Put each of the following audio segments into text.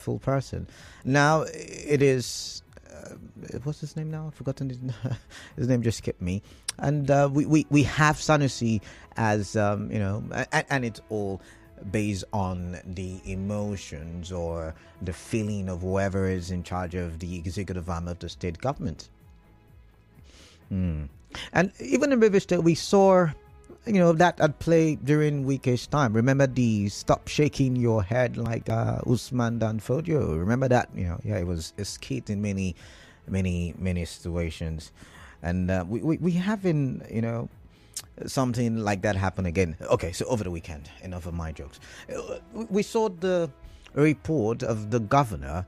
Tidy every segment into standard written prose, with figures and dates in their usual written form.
full person. Now it is. What's his name now? I've forgotten his name. Just skipped me. And we have Sanusi as and it's all based on the emotions or the feeling of whoever is in charge of the executive arm of the state government. And even in River State, we saw, that at play during Week's time. Remember the stop shaking your head like Usman Danfodio? Remember that? It was a skit in many situations. And we having, something like that happen again. Okay, so over the weekend, enough of my jokes. We saw the report of the governor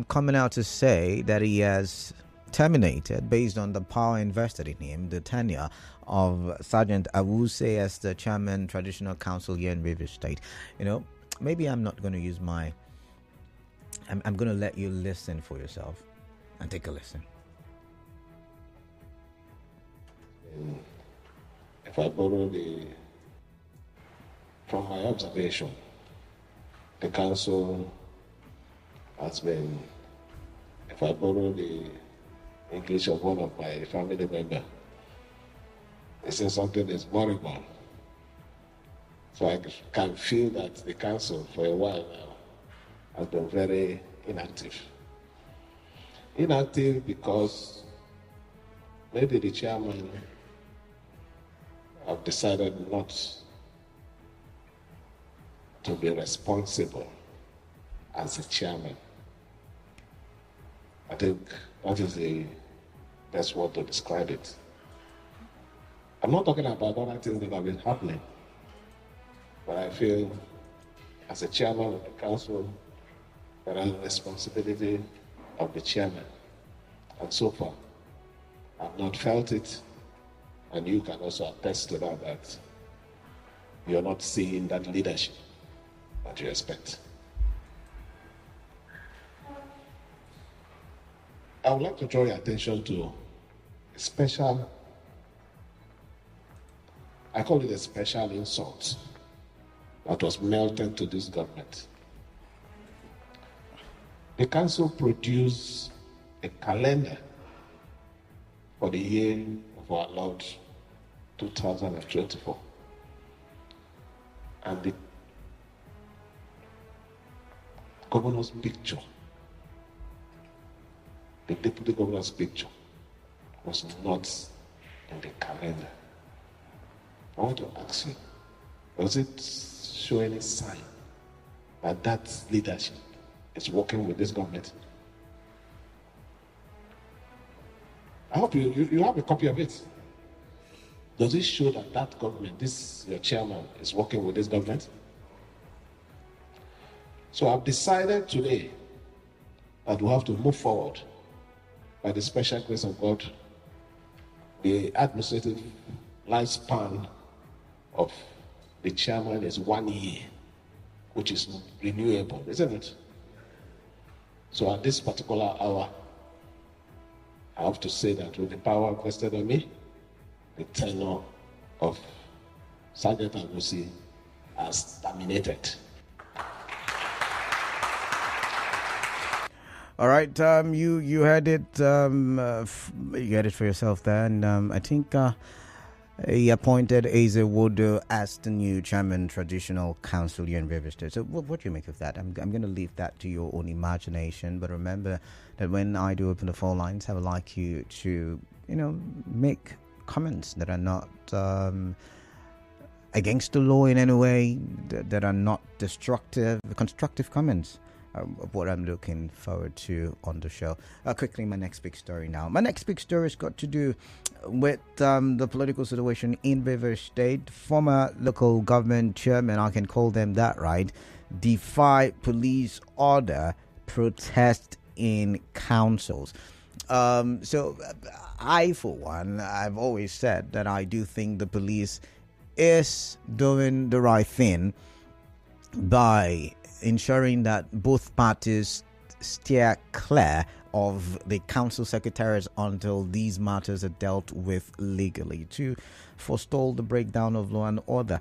coming out to say that he has terminated, based on the power invested in him, the tenure of Sergeant Awuse as the Chairman Traditional Council here in Rivers State. Maybe I'm not going to use I'm going to let you listen for yourself and take a listen. If I borrow from my observation, the council has been, if I borrow the English of one of my family members, they say something is moribund. So I can feel that the council for a while now has been very inactive. Inactive because maybe the chairman have decided not to be responsible as a chairman. I think that is the best word to describe it. I'm not talking about other things that have been happening, but I feel as a chairman of the council, there is responsibility of the chairman. And so far, I've not felt it, and you can also attest to that you're not seeing that leadership that you expect. I would like to draw your attention to a special, I call it a special insult that was melted to this government. The council produced a calendar for the year of our Lord 2024. And the governor's picture, the deputy governor's picture, was not in the calendar. I want to ask you, does it show any sign that that leadership is working with this government? I hope you have a copy of it. Does it show that that government, your chairman, is working with this government? So I've decided today that we have to move forward by the special grace of God. The administrative lifespan of the chairman is 1 year, which is renewable, isn't it? So at this particular hour, I have to say that with the power vested on me, the tenure of Sergeant Awuse has terminated. All right, you heard it. You heard it for yourself there, and I think he appointed Wodo as the new Chairman Traditional Council here in Rivers State. So, what do you make of that? I'm going to leave that to your own imagination. But remember that when I do open the phone lines, I would like you to, make comments that are not against the law in any way, that are not destructive, constructive comments. What I'm looking forward to on the show. Quickly, my next big story now. My next big story has got to do with the political situation in Rivers State. Former local government chairman, I can call them that, right? Defy police order protest in councils. So I, for one, I've always said that I do think the police is doing the right thing by ensuring that both parties steer clear of the council secretaries until these matters are dealt with legally to forestall the breakdown of law and order.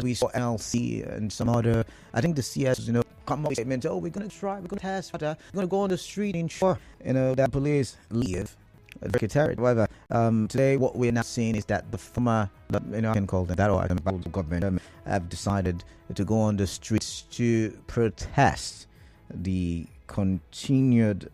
We saw NLC and some other, I think the CS, come up with statements. Oh, we're going to try, we're going to test, we're going to go on the street and ensure, that police leave the secretariat. However, today what we're now seeing is that the former, I can call them that, or government have decided to go on the streets to protest the continued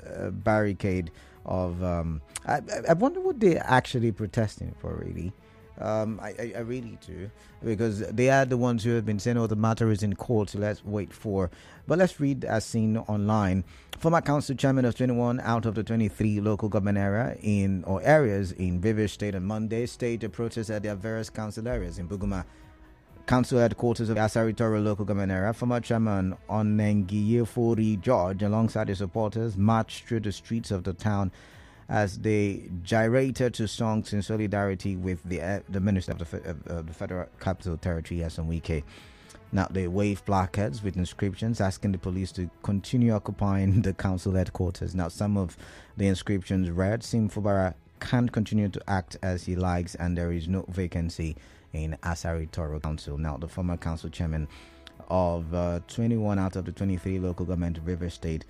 barricade of. I wonder what they're actually protesting for, really. I really do, because they are the ones who have been saying, oh, the matter is in court, so let's wait for. But let's read as seen online. Former council chairman of 21 out of the 23 local government areas in Rivers State on Monday staged a protest at their various council areas. In Buguma, council headquarters of Asari Toro local government area, former chairman Onengiye George, alongside his supporters, marched through the streets of the town as they gyrated to songs in solidarity with the Minister of the Federal Capital Territory, Yason Wike. Now, they waved placards with inscriptions asking the police to continue occupying the council headquarters. Now, some of the inscriptions read, Fubara can't continue to act as he likes, and there is no vacancy in Asari Toro Council. Now, the former council chairman of 21 out of the 23 local government of River State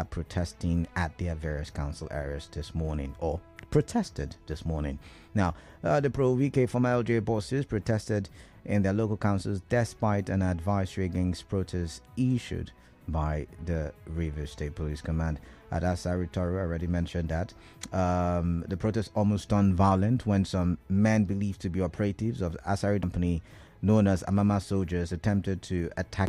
protesting at their various council areas this morning, or protested this morning. Now, the pro-VK former LJ bosses protested in their local councils despite an advisory against protests issued by the Rivers State Police Command. At Asari Toro, already mentioned that the protest almost turned violent when some men believed to be operatives of the Asari company known as Amama soldiers attempted to attack.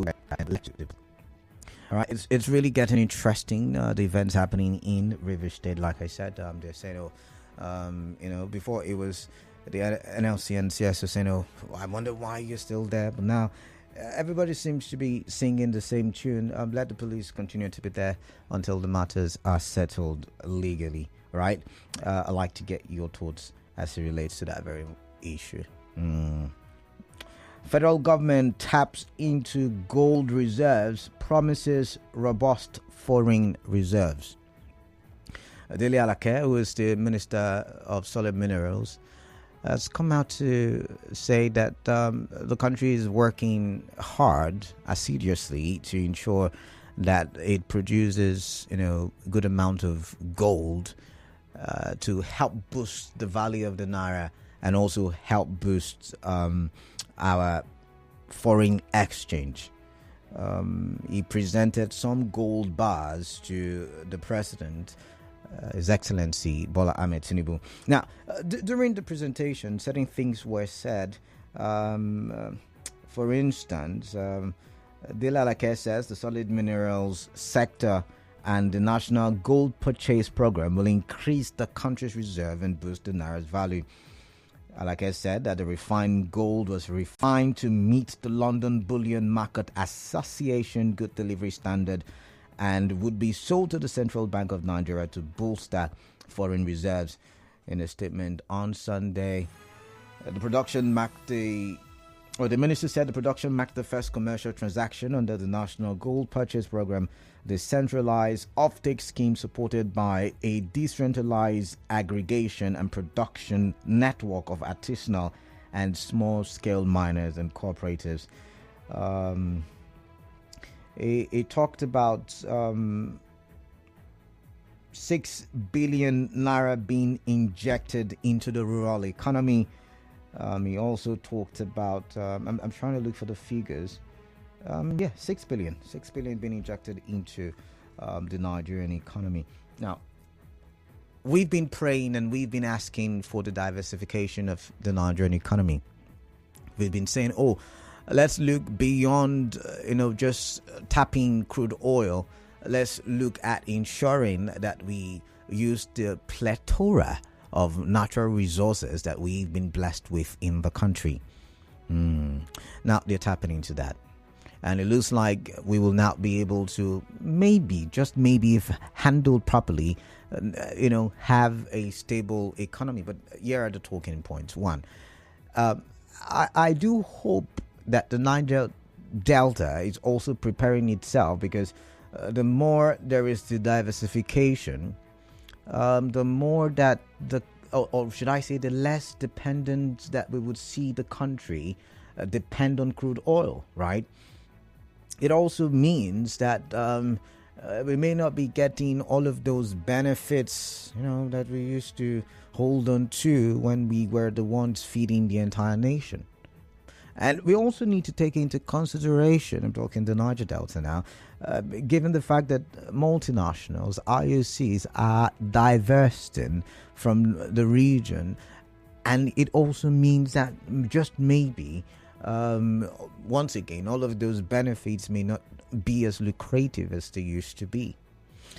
All right, it's really getting interesting. The events happening in Rivers State, like I said, they're saying, before it was the NLC and CSO saying, I wonder why you're still there. But now everybody seems to be singing the same tune. Let the police continue to be there until the matters are settled legally. Right? I'd like to get your thoughts as it relates to that very issue. Federal government taps into gold reserves, promises robust foreign reserves. Dele Alake, who is the Minister of Solid Minerals, has come out to say that the country is working hard, assiduously, to ensure that it produces, a good amount of gold to help boost the value of the naira and also help boost our foreign exchange. He presented some gold bars to the president, His Excellency Bola Ahmed Tinubu. Now, during the presentation, certain things were said. For instance, Dele Alake says the solid minerals sector and the National Gold Purchase Program will increase the country's reserve and boost the naira's value. Alake said that the refined gold was refined to meet the London Bullion Market Association good delivery standard and would be sold to the Central Bank of Nigeria to bolster foreign reserves. In a statement on Sunday, the minister said the production marked the first commercial transaction under the National Gold Purchase Program, the centralized offtake scheme supported by a decentralized aggregation and production network of artisanal and small-scale miners and cooperatives. He talked about 6 billion naira being injected into the rural economy. He also talked about, I'm trying to look for the figures. 6 billion being injected into the Nigerian economy. Now, we've been praying and we've been asking for the diversification of the Nigerian economy. We've been saying, let's look beyond, just tapping crude oil. Let's look at ensuring that we use the plethora of natural resources that we've been blessed with in the country. Now they're tapping into that. And it looks like we will now be able to just maybe, if handled properly, have a stable economy. But here are the talking points. One, I do hope that the Niger Delta is also preparing itself, because the more there is the diversification, the more that or should I say, the less dependent that we would see the country depend on crude oil, right? it also means that we may not be getting all of those benefits, that we used to hold on to when we were the ones feeding the entire nation. And we also need to take into consideration, I'm talking the Niger Delta now, given the fact that multinationals, IOCs, are divesting from the region. And it also means that just maybe, once again, all of those benefits may not be as lucrative as they used to be.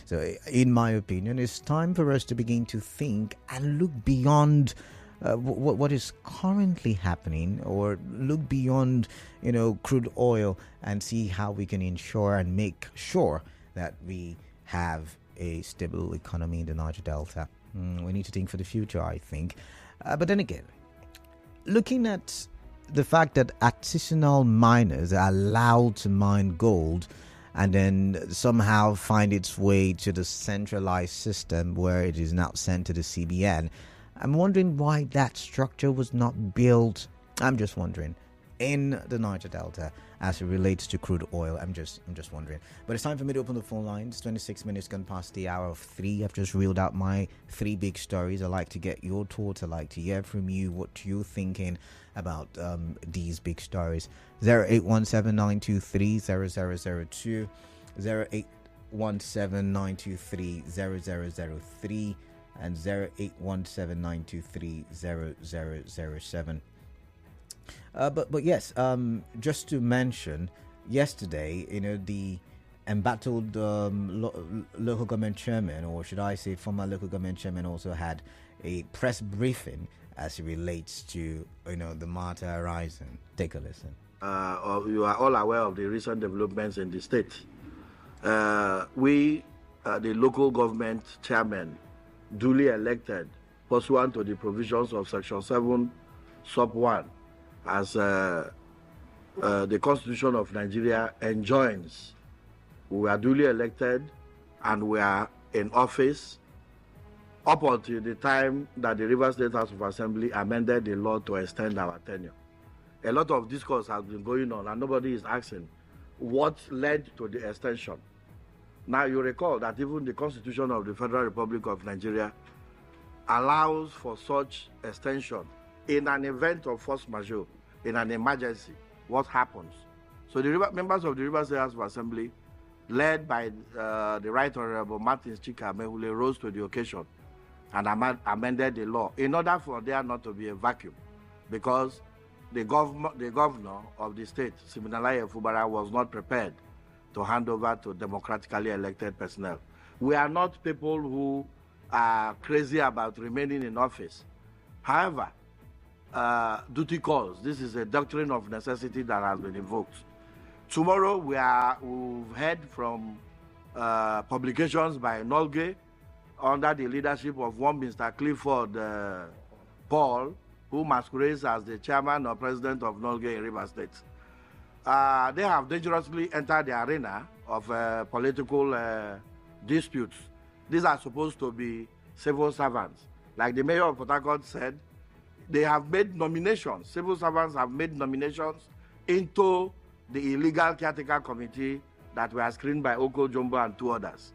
So, in my opinion, it's time for us to begin to think and look beyond what is currently happening, or look beyond, crude oil, and see how we can ensure and make sure that we have a stable economy in the Niger Delta. We need to think for the future, I think. But then again, looking at the fact that artisanal miners are allowed to mine gold and then somehow find its way to the centralized system where it is now sent to the CBN, I'm wondering why that structure was not built, I'm just wondering, in the Niger Delta as it relates to crude oil. I'm just wondering. But it's time for me to open the phone lines. 26 minutes gone past the hour of 3. I've just reeled out my 3 big stories. I'd like to get your thoughts. I'd like to hear from you what you're thinking about these big stories. 0817-923-0002, 0817-923-0003, and 0817-923-0007. But yes, just to mention, yesterday, the embattled local government chairman, or should I say former local government chairman, also had a press briefing as it relates to, the matter arising. Take a listen. You are all aware of the recent developments in the state. We, the local government chairman, duly elected pursuant to the provisions of Section 7, Sub 1, as the Constitution of Nigeria enjoins. We are duly elected and we are in office up until the time that the Rivers State House of Assembly amended the law to extend our tenure. A lot of discourse has been going on and nobody is asking what led to the extension. Now you recall that even the Constitution of the Federal Republic of Nigeria allows for such extension in an event of force majeure, in an emergency. What happens? So the members of the Rivers State House of Assembly, led by the Right Honorable Martins Chika-Mehule, rose to the occasion and amended the law in order for there not to be a vacuum, because the governor of the state, Siminalayi Fubara, was not prepared to hand over to democratically elected personnel. We are not people who are crazy about remaining in office. However, duty calls. This is a doctrine of necessity that has been invoked. Tomorrow we've heard from publications by Nolge under the leadership of one Mr. Clifford Paul, who masquerades as the chairman or president of Nolge in Rivers State. They have dangerously entered the arena of political disputes. These are supposed to be civil servants. Like the mayor of Port Harcourt said, they have made nominations. Civil servants have made nominations into the illegal caretaker committee that were screened by Oko Jumbo and 2 others.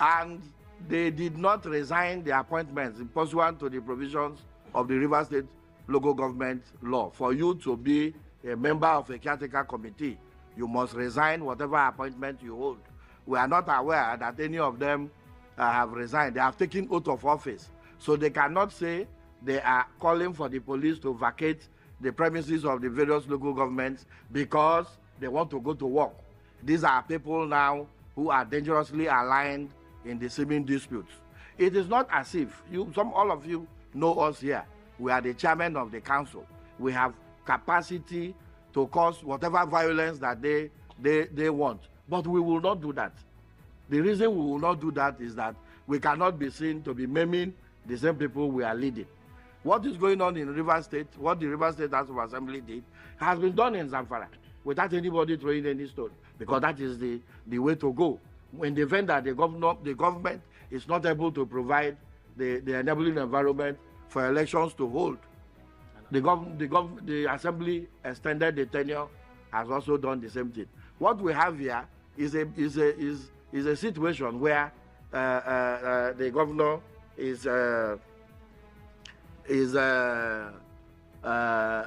And they did not resign the appointments in pursuant to the provisions of the Rivers State local government law. For you to be a member of a caretaker committee, you must resign whatever appointment you hold. We are not aware that any of them have resigned. They have taken oath of office. So they cannot say they are calling for the police to vacate the premises of the various local governments because they want to go to work. These are people now who are dangerously aligned in the seeming disputes. It is not as if all of you know us here. We are the chairman of the council. We have capacity to cause whatever violence that they want. But we will not do that. The reason we will not do that is that we cannot be seen to be maiming the same people we are leading. What is going on in Rivers State, what the Rivers State House of Assembly did, has been done in Zamfara without anybody throwing any stone, because that is the way to go. In the event that the government is not able to provide the enabling environment for elections to hold, the Assembly extended the tenure, has also done the same thing. what we have here is a situation where the governor is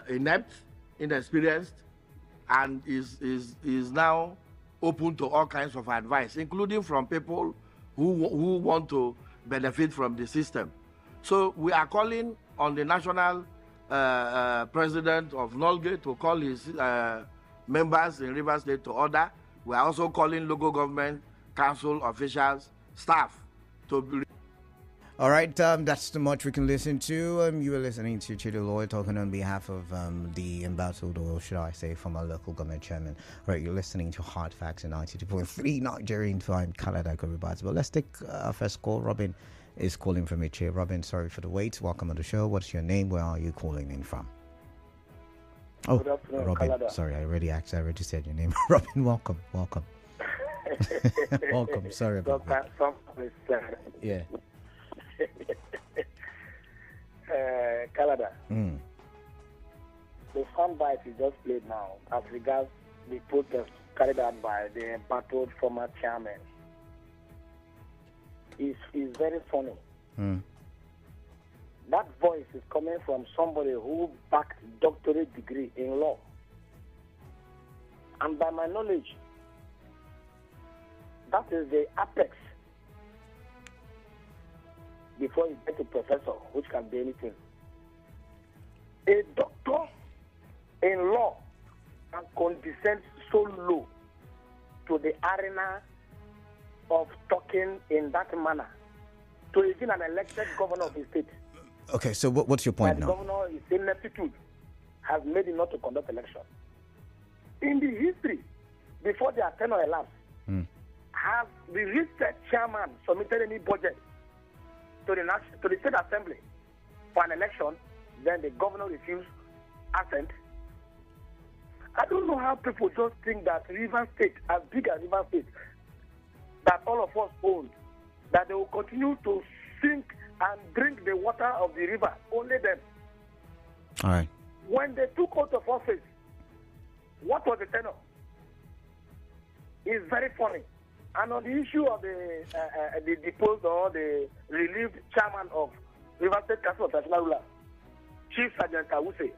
inept, inexperienced, and is now open to all kinds of advice, including from people who want to benefit from the system. So we are calling on the national president of Nolgate to call his members in Rivers State to order. We are also calling local government council officials, staff to be. All right, that's too much we can listen to. You were listening to Chidi Lloyd talking on behalf of the embattled, or should I say, from our local government chairman. All right, you're listening to HardFacts in 92.3 Nigerian time, Canada, everybody. But let's take our first call. Robin is calling from Ichi. Robin, sorry for the wait. Welcome on the show. What's your name? Where are you calling in from? Oh, Robin. Canada. Sorry, I already said your name. Robin, welcome. Welcome, sorry about that. Yeah. Canada. The soundbite you just played now as regards the protest carried out by the embattled former chairman is very funny. That voice is coming from somebody who backed doctorate degree in law. And by my knowledge, that is the apex before you get to professor, which can be anything. A doctor in law can condescend so low to the arena of talking in that manner to even an elected governor of the state. Okay, so what's your point now? The governor, his ineptitude has made him not to conduct election. In the history, before their tenure elapsed, has the research chairman submitted any budget to the state assembly for an election, then the governor refused assent? I don't know how people just think that Rivers State, as big as Rivers State, that all of us own, that they will continue to sink and drink the water of the river, only them. All right. When they took out of office, what was the tenor? It's very funny. And on the issue of the deposed or the relieved chairman of River State Council of National Rulers, Chief Sergeant Awuse,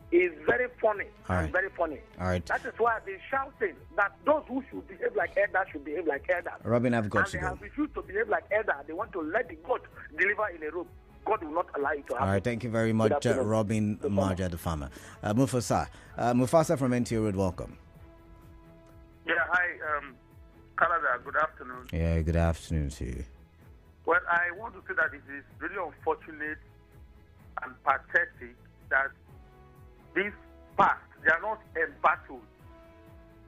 is very funny. Very funny. All right. That is why I've been shouting that those who should behave like elders should behave like elders. Robin, I've got to go. And they have refused to behave like elders. They want to let the God deliver in a robe. God will not allow it to happen. All right, thank you very much, Robin Marja, the farmer. Mufasa from NTO Road, welcome. Yeah, hi, Canada, good afternoon. Yeah, good afternoon to you. Well, I want to say that it is really unfortunate and pathetic that this past, they are not embattled.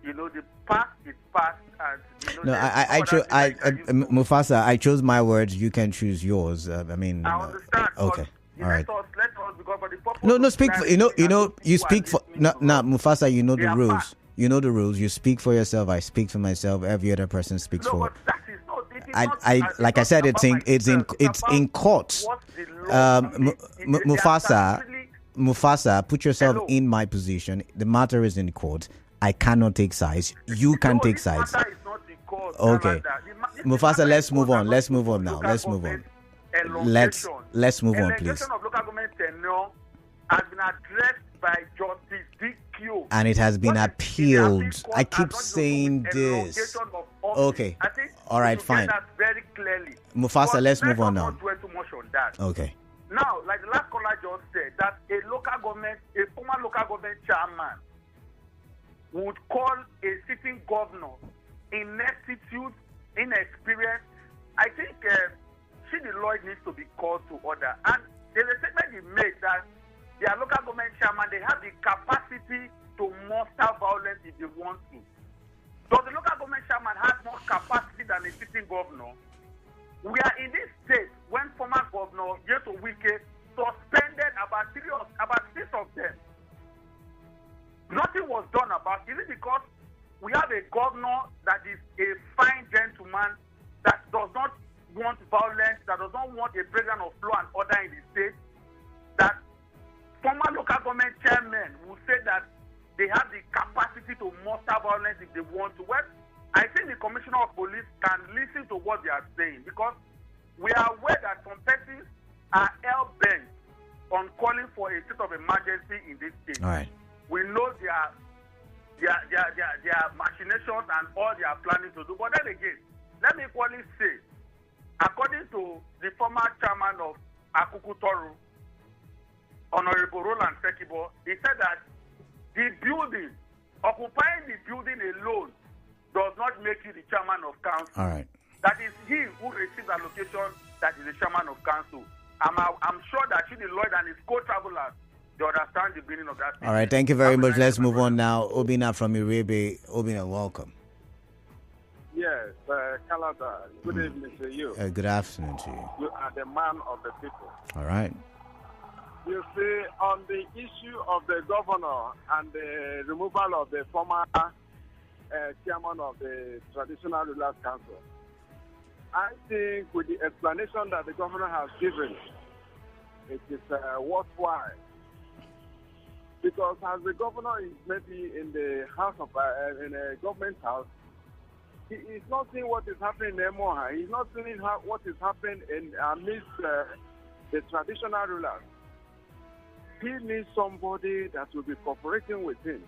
You know, the past is past, and you know. No, Mufasa, I chose my words. You can choose yours. I understand. Okay, all right. Let us, because for the purpose No, speak for you speak for Mufasa. You know the rules. Past. You know the rules. You speak for yourself. I speak for myself. Every other person speaks for. But that is not. Like I said, it's in court. Mufasa, put yourself in my position. The matter is in court. I cannot take sides. You can take sides. Okay, Mufasa, let's move on. Let's move on now. Let's move on. Let's move on, please. Of local government tenure has been addressed by Justice DQ, and it has been appealed. I keep saying this. Okay, all right, fine. Very clearly. Mufasa, let's move on now. Okay. Now, like the last caller just said, that a former local government chairman would call a sitting governor ineptitude, inexperience. I think Chidi Lloyd needs to be called to order. And there's a statement he made that their local government chairman, they have the capacity to muster violence if they want to. Does the local government chairman have more capacity than a sitting governor? We are in this state when former governor Yeso Wike suspended about 6 of them. Nothing was done about it. Is it because we have a governor that is a fine gentleman that does not want violence, that does not want a breakdown of law and order in the state, that former local government chairmen will say that they have the capacity to muster violence if they want to. Well, I think the Commissioner of Police can listen to what they are saying, because we are aware that some persons are hell-bent on calling for a state of emergency in this state. All right. We know their machinations and all they are planning to do. But then again, let me equally say, according to the former chairman of Akuku Toru, Honorable Roland Sekibo, he said that the building, occupying the building alone, does not make you the chairman of council. All right. That is he who received the allocation that is the chairman of council. I'm sure that the Lloyd and his co-travelers, they understand the meaning of that. All right, thank you very much. Let's move on now. Obina from Irebe. Obina, welcome. Yes, Canada. Good evening to you. Good afternoon to you. You are the man of the people. All right. You see, on the issue of the governor and the removal of the former chairman of the Traditional Rulers Council, I think with the explanation that the governor has given, it is worthwhile. Because as the governor is maybe in the house of in a government house, he is not seeing what is happening in Emoha. He's not seeing what is happening in amidst the traditional rulers. He needs somebody that will be cooperating with him.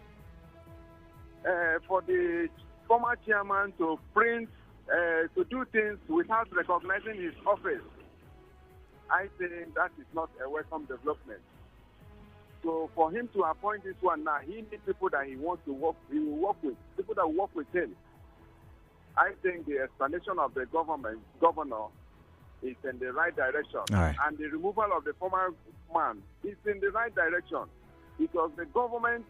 For the former chairman to print, to do things without recognizing his office, I think that is not a welcome development. So for him to appoint this one now, he needs people that he wants to work. He will work with people that work with him. I think the explanation of the governor is in the right direction, and the removal of the former man is in the right direction, because the government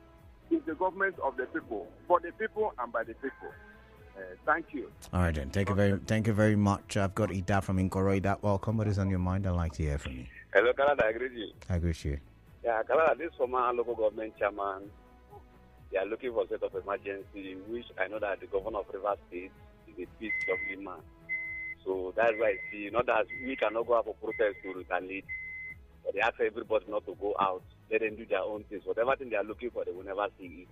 is the government of the people, for the people and by the people. Thank you. All right, then. Thank you very much. I've got Ida from Inkoro. Ida, welcome. What is on your mind? I'd like to hear from you. Hello, Canada. I agree with you. I agree with you. Yeah, Canada, this former local government chairman, they are looking for a state of emergency, which I know that the governor of Rivers State is a peace loving man. So that's why I see, not that we cannot go out for protest to retaliate, but they ask everybody not to go out. Let them do their own things. Whatever thing they are looking for, they will never see it.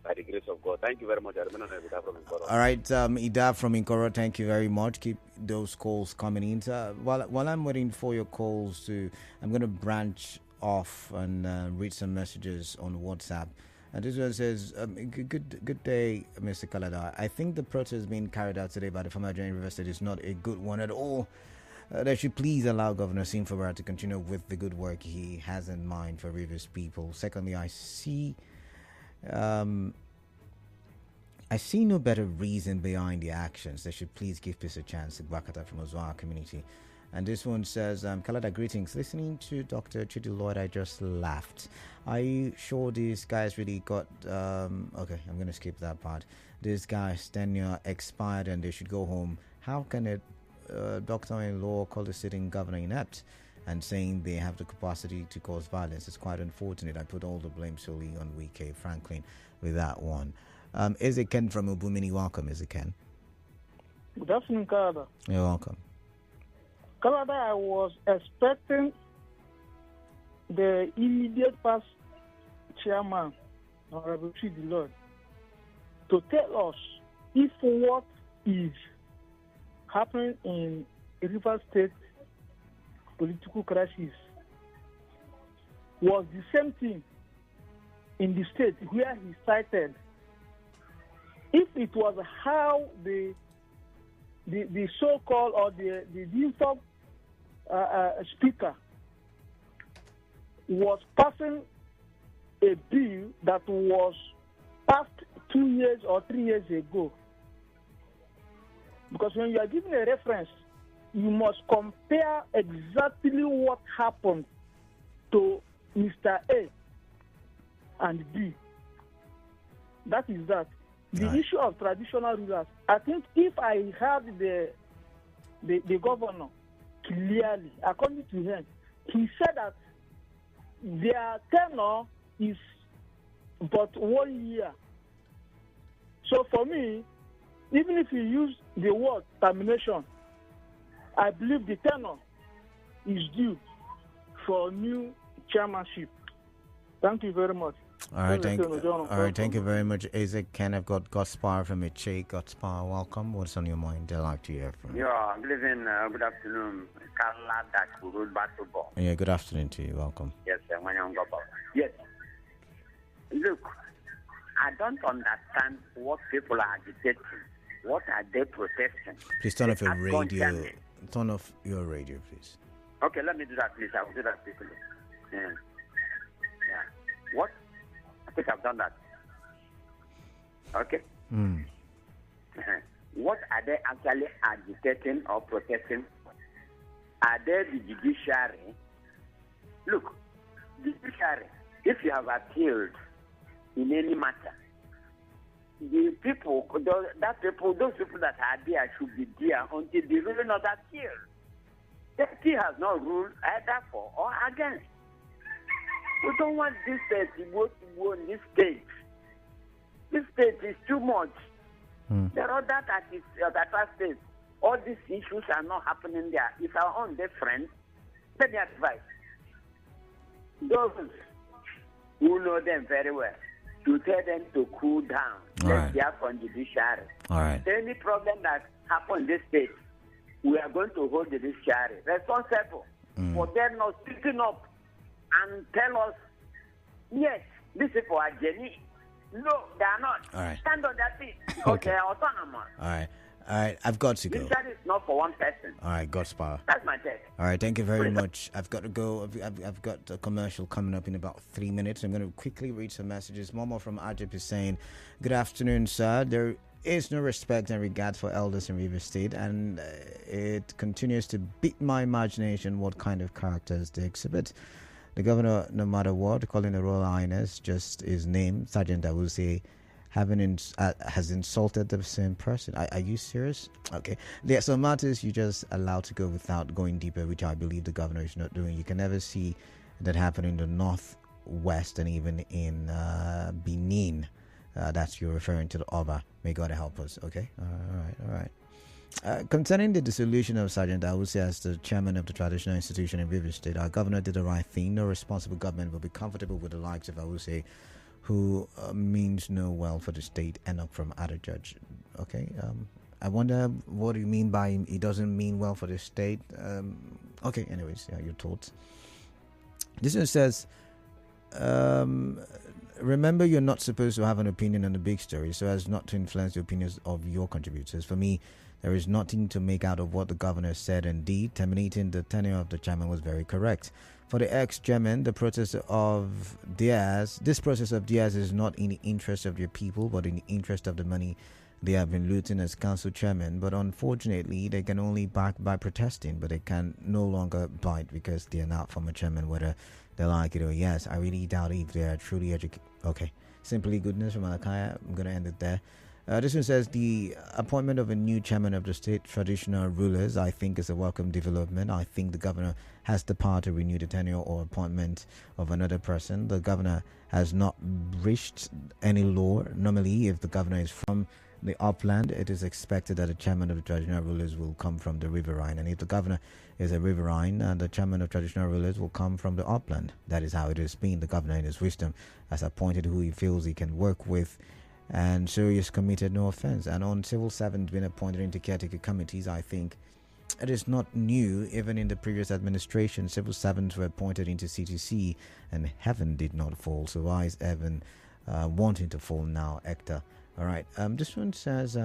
By the grace of God. Thank you very much. I remain on Ida from Inkoro. All right, Ida from Inkoro, thank you very much. Keep those calls coming in. While I'm waiting for your calls, I'm going to branch off and read some messages on WhatsApp. And this one says, good day, Mr. Kalada. I think the protest being carried out today by the former General University is not a good one at all. They should please allow Governor Fubara to continue with the good work he has in mind for Rivers people. Secondly, I see no better reason behind the actions. They should please give peace a chance. Bakata from Ozwa community. And this one says, Kalada, greetings. Listening to Dr. Chidi Lloyd, I just laughed. Are you sure these guys really got... okay, I'm going to skip that part. This guy's tenure expired and they should go home. How can a doctor-in-law call the sitting governor inept and saying they have the capacity to cause violence? It's quite unfortunate. I put all the blame solely on Wike Franklin with that one. Is it Ken from Ubumini? Welcome, is it Ken? Good afternoon, Canada. You're welcome. Canada, I was expecting the immediate past chairman, Honorable Chidi Lloyd, to tell us if what is happening in River State political crisis was the same thing in the state where he cited. If it was how the so-called or the default speaker was passing a bill that was passed 2 years or 3 years ago. Because when you are giving a reference, you must compare exactly what happened to Mr. A and B. That is that. The issue of traditional rulers, I think if I heard the governor clearly, according to him, he said that their tenure is but 1 year. So for me, even if you use the word termination, I believe the tenure is due for new chairmanship. Thank you very much. All right, thank you very much, Isaac. Ken, I've got Gospar from Iche. Gospar, welcome. What's on your mind? I'd like to hear from you. Yeah, good evening, good afternoon. Carla, that's good basketball. Yeah, good afternoon to you. Welcome. Yes, sir. Yes. Look, I don't understand what people are agitating. What are they protesting? Please turn off your radio. Turn off your radio, please. Okay, let me do that, please. I will do that quickly. Yeah. What? I think I've done that. Okay. What are they actually agitating or protesting? Are they the judiciary? Look, the judiciary, if you have appealed in any matter, the people, those people that are there should be there until the ruling of that appeal. The appeal has not ruled either for or against. We don't want this to go in this state. This state is too much. There are other states. All these issues are not happening there. It's our own different. Let me advise those who know them very well to tell them to cool down. Let's hear from judiciary. All right. Any problem that happens in this state, we are going to hold the judiciary responsible for them not speaking up and tell us, yes, these people are genuine. No, they are not. All right. Stand on their feet because they are autonomous. All right, I've got to go. Judiciary is not for one person. All right, Gospar. That's my take. All right, thank you very much. I've got to go. I've got a commercial coming up in about 3 minutes. I'm going to quickly read some messages. Momo from Ajip is saying, good afternoon, sir. There is no respect and regard for elders in River State, and it continues to beat my imagination what kind of characters they exhibit. The governor, no matter what, calling the Royal Highness just his name, Sergeant Awuse, has insulted the same person. Are you serious? Okay. There are some matters you just allow to go without going deeper, which I believe the governor is not doing. You can never see that happen in the northwest and even in Benin. That's you're referring to the Oba. May God help us. Okay. All right. Concerning the dissolution of Sergeant Awuse as the chairman of the traditional institution in River State, our governor did the right thing. No responsible government will be comfortable with the likes of Awuse, who means no well for the state. End up from other judge. Okay. I wonder what you mean by he doesn't mean well for the state. Okay. Anyways, your thoughts. This one says, remember, you're not supposed to have an opinion on the big story so as not to influence the opinions of your contributors. For me, there is nothing to make out of what the governor said and did. Terminating the tenure of the chairman was very correct. For the ex-chairman, this process of theirs is not in the interest of your people, but in the interest of the money they have been looting as council chairman. But unfortunately, they can only back by protesting, but they can no longer bite because they are not former chairman, whether they like it or yes. I really doubt if they are truly educated. Okay. Simply goodness from Alakaya. I'm going to end it there. This one says, the appointment of a new chairman of the state traditional rulers, I think, is a welcome development. I think the governor has the power to renew the tenure or appointment of another person. The governor has not breached any law. Normally, if the governor is from the upland, it is expected that the chairman of the traditional rulers will come from the riverine. And if the governor is a riverine, the chairman of traditional rulers will come from the upland. That is how it has been. The governor, in his wisdom, has appointed who he feels he can work with, and so he has committed no offense. And on civil servants being appointed into caretaker committees, I think it is not new. Even in the previous administration, civil servants were appointed into CTC, and heaven did not fall. So why is heaven wanting to fall now, Hector? All right. This one says,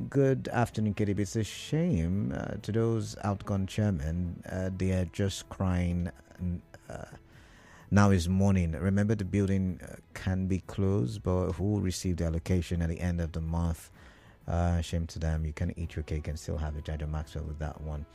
good afternoon, KDB. It's a shame to those outgone chairmen. They are just crying. Now is morning. Remember, the building can be closed, but who will receive the allocation at the end of the month? Shame to them. You can eat your cake and still have a Jaja Maxwell with that one.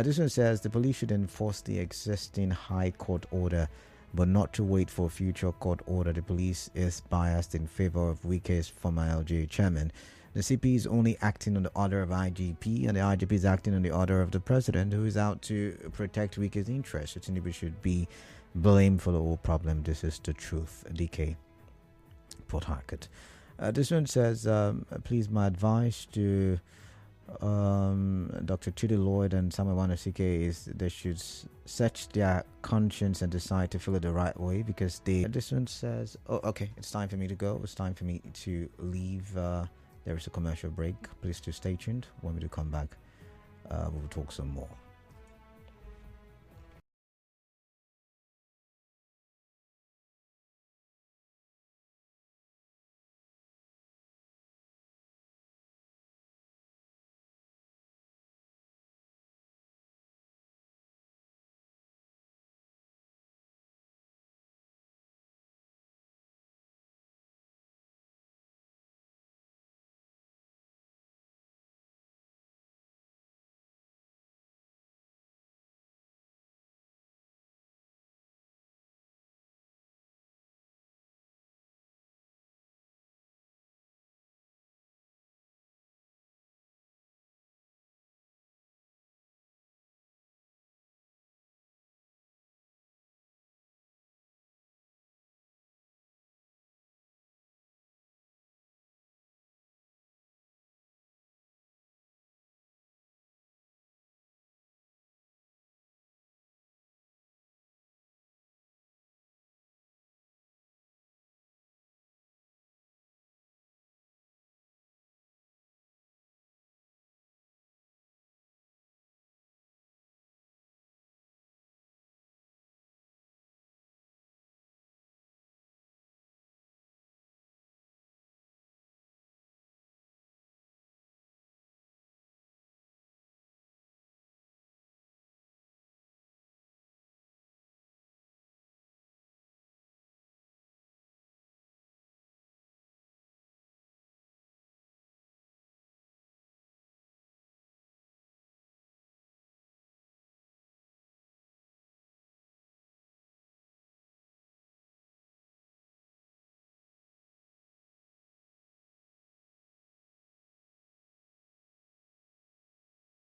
This one says the police should enforce the existing high court order, but not to wait for a future court order. The police is biased in favor of Wike's former LGA chairman. The CP is only acting on the order of IGP, and the IGP is acting on the order of the president, who is out to protect Wike's interests. Tinubu should be blamed for the whole problem. This is the truth. DK, Port Harcourt. This one says, please, my advice to Dr. Chidi Lloyd and Samuel Wanosike is they should search their conscience and decide to feel it the right way, because this one says, oh, okay, it's time for me to go. It's time for me to leave. There is a commercial break. Please do stay tuned. When we do come back, we'll talk some more.